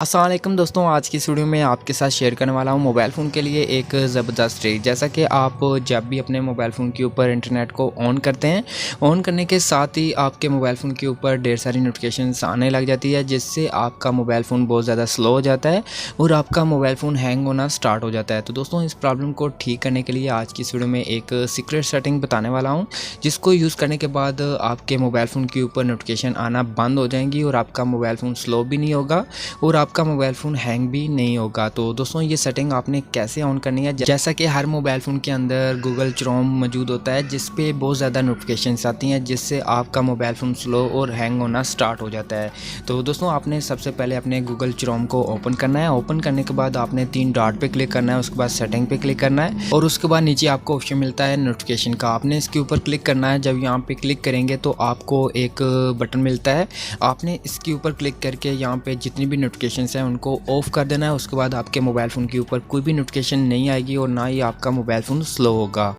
अस्सलाम वालेकुम दोस्तों, आज की इस वीडियो में आपके साथ शेयर करने वाला हूं मोबाइल फ़ोन के लिए एक ज़बरदस्त ट्रिक। जैसा कि आप जब भी अपने मोबाइल फ़ोन के ऊपर इंटरनेट को ऑन करते हैं, ऑन करने के साथ ही आपके मोबाइल फ़ोन के ऊपर ढेर सारी नोटिफिकेशंस आने लग जाती है, जिससे आपका मोबाइल फ़ोन बहुत ज़्यादा स्लो हो जाता है और आपका मोबाइल फ़ोन हैंग होना स्टार्ट हो जाता है। तो दोस्तों, इस प्रॉब्लम को ठीक करने के लिए आज की इस वीडियो में एक सीक्रेट सेटिंग बताने वाला हूँ, जिसको यूज़ करने के बाद आपके मोबाइल फ़ोन के ऊपर नोटिफिकेशन आना बंद हो जाएंगी और आपका मोबाइल फ़ोन स्लो भी नहीं होगा और आपका मोबाइल फ़ोन हैंग भी नहीं होगा। तो दोस्तों, ये सेटिंग आपने कैसे ऑन करनी है, जैसा कि हर मोबाइल फ़ोन के अंदर गूगल क्रोम मौजूद होता है, जिस पे बहुत ज़्यादा नोटिफिकेशंस आती हैं, जिससे आपका मोबाइल फ़ोन स्लो और हैंग होना स्टार्ट हो जाता है। तो दोस्तों, आपने सबसे पहले अपने गूगल क्रोम को ओपन करना है। ओपन करने के बाद आपने 3 डॉट पे क्लिक करना है, उसके बाद सेटिंग पे क्लिक करना है और उसके बाद नीचे आपको ऑप्शन मिलता है नोटिफिकेशन का। आपने इसके ऊपर क्लिक करना है। जब यहाँ पे क्लिक करेंगे तो आपको एक बटन मिलता है, आपने इसके ऊपर क्लिक करके यहाँ पे जितनी भी नोटिफिकेशंस हैं उनको ऑफ कर देना है। उसके बाद आपके मोबाइल फ़ोन के ऊपर कोई भी नोटिफिकेशन नहीं आएगी और ना ही आपका मोबाइल फ़ोन स्लो होगा।